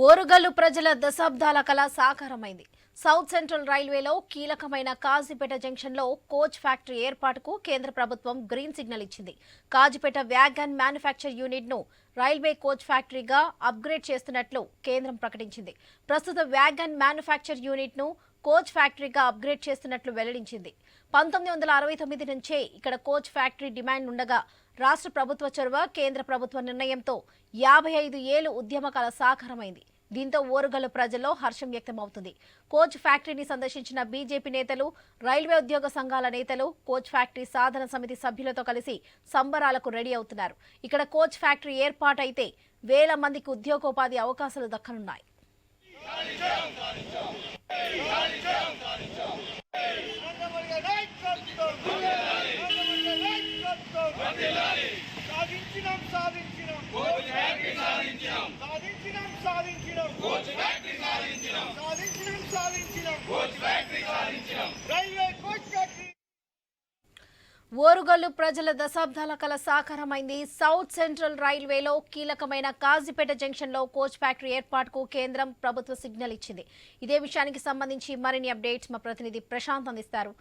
ఓరుగల్లు ప్రజల దశాబ్దాల కళ సాకారమైంది. సౌత్ సెంట్రల్ రైల్వేలో కీలకమైన కాజీపేట జంక్షన్లో కోచ్ ఫ్యాక్టరీ ఏర్పాటుకు కేంద్ర ప్రభుత్వం గ్రీన్ సిగ్నల్ ఇచ్చింది. కాజీపేట వ్యాగన్ మ్యానుఫ్యాక్చర్ యూనిట్ను రైల్వే కోచ్ ఫ్యాక్టరీగా అప్గ్రేడ్ చేస్తున్నట్లు కేంద్రం ప్రకటించింది. ప్రస్తుత వ్యాగన్ మ్యానుఫ్యాక్చర్ యూనిట్ను కోచ్ ఫ్యాక్టరీగా అప్గ్రేడ్ చేస్తున్నట్లు వెల్లడించింది. 1969 నుంచే ఇక్కడ కోచ్ ఫ్యాక్టరీ డిమాండ్ ఉండగా రాష్ట్ర ప్రభుత్వ చొరవ, కేంద్ర ప్రభుత్వ నిర్ణయంతో 55 ఏళ్లు ఉద్యమకాల సాకారమైంది. దీంతో ఓరుగల్లు ప్రజల్లో హర్షం వ్యక్తమవుతుంది. కోచ్ ఫ్యాక్టరీని సందర్శించిన బీజేపీ నేతలు, రైల్వే ఉద్యోగ సంఘాల నేతలు కోచ్ ఫ్యాక్టరీ సాధన సమితి సభ్యులతో కలిసి సంబరాలకు రెడీ అవుతున్నారు. ఇక్కడ కోచ్ ఫ్యాక్టరీ ఏర్పాటైతే వేల మందికి ఉద్యోగోపాధి అవకాశాలు దక్కనున్నాయి. ఓరుగల్లు ప్రజల దశాబ్దాల కల సాకారమైంది. సౌత్ సెంట్రల్ రైల్వేలో కీలకమైన కాజీపేట జంక్షన్లో కోచ్ ఫ్యాక్టరీ ఏర్పాటుకు కేంద్రం ప్రభుత్వ సిగ్నల్ ఇచ్చింది. ఇదే విషయానికి సంబంధించి మరిన్ని అప్డేట్స్ మా ప్రతినిధి ప్రశాంత్ అందిస్తారు.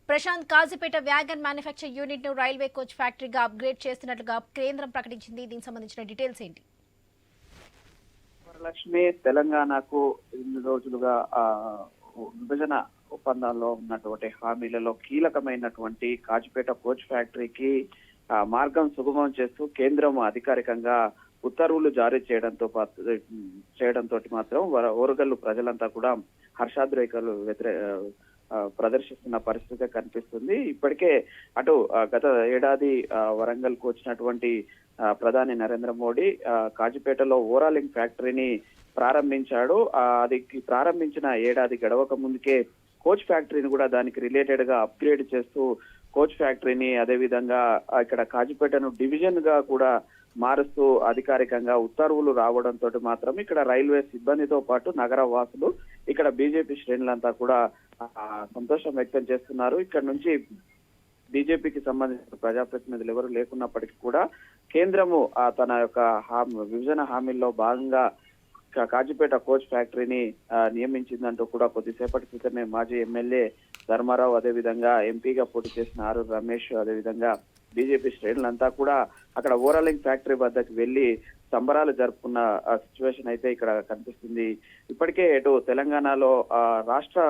Prashanth, Kazipet wagon manufacture unit ను రైల్వే కోచ్ ఫ్యాక్టరీగా అప్గ్రేడ్ చేస్తున్నట్లుగా కేంద్రం ప్రకటించింది. దీనికి సంబంధించిన డీటెయిల్స్ ఏంటి? లక్ష్మి, తెలంగాణకు 2 రోజులుగా విభజన ఒప్పందాల్లో ఉన్నటువంటి హామీలలో కీలకమైనటువంటి కాజీపేట కోచ్ ఫ్యాక్టరీకి మార్గం సుగమం చేస్తూ కేంద్రం అధికారికంగా ఉత్తర్వులు జారీ చేయడంతో మాత్రం ఓరుగల్లు ప్రజలంతా కూడా హర్షాద్రేకాలు ప్రదర్శిస్తున్న పరిస్థితి కనిపిస్తుంది. ఇప్పటికే అటు గత ఏడాది వరంగల్ కు వచ్చినటువంటి ప్రధాని నరేంద్ర మోడీ కాజీపేటలో ఓరాలింగ్ ఫ్యాక్టరీని ప్రారంభించాడు. అది ప్రారంభించిన ఏడాది గడవక ముందుకే కోచ్ ఫ్యాక్టరీని కూడా దానికి రిలేటెడ్ గా అప్గ్రేడ్ చేస్తూ కోచ్ ఫ్యాక్టరీని, అదేవిధంగా ఇక్కడ కాజీపేటను డివిజన్ గా కూడా మారుస్తూ అధికారికంగా ఉత్తర్వులు రావడంతో మాత్రం ఇక్కడ రైల్వే సిబ్బందితో పాటు నగర వాసులు, ఇక్కడ బీజేపీ శ్రేణులంతా కూడా సంతోషం వ్యక్తం చేస్తున్నారు. ఇక్కడ నుంచి బీజేపీకి సంబంధించిన ప్రజాప్రతినిధులు ఎవరు లేకున్నప్పటికీ కూడా కేంద్రము తన యొక్క విభజన హామీల్లో భాగంగా కాజీపేట కోచ్ ఫ్యాక్టరీని నియమించిందంటూ కూడా కొద్దిసేపటి క్రితమే మాజీ ఎమ్మెల్యే ధర్మారావు, అదేవిధంగా ఎంపీగా పోటీ చేసిన ఆరు రమేష్, అదేవిధంగా బీజేపీ శ్రేణులంతా కూడా అక్కడ ఓరాలింగ్ ఫ్యాక్టరీ వద్దకు వెళ్లి సంబరాలు జరుపుకున్న సిచ్యువేషన్ అయితే ఇక్కడ కనిపిస్తుంది. ఇప్పటికే ఇటు తెలంగాణలో రాష్ట్ర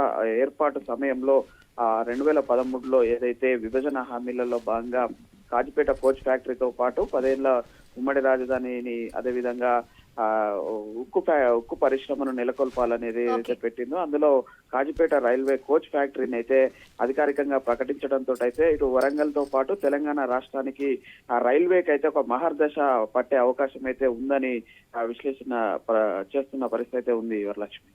ఏర్పాటు సమయంలో 2013లో ఏదైతే విభజన హామీలలో భాగంగా కాజీపేట కోచ్ ఫ్యాక్టరీతో పాటు 10 ఏళ్ల ఉమ్మడి రాజధానిని, అదేవిధంగా ఉక్కు పరిశ్రమను నెలకొల్పాలనేది ఏదైతే పెట్టిందో అందులో కాజీపేట రైల్వే కోచ్ ఫ్యాక్టరీని అయితే అధికారికంగా ప్రకటించడంతో అయితే ఇటు వరంగల్ తో పాటు తెలంగాణ రాష్ట్రానికి రైల్వేకి అయితే ఒక మహర్దశ పట్టే అవకాశం అయితే ఉందని విశ్లేషణ చేస్తున్న పరిస్థితి అయితే ఉంది వరలక్ష్మి.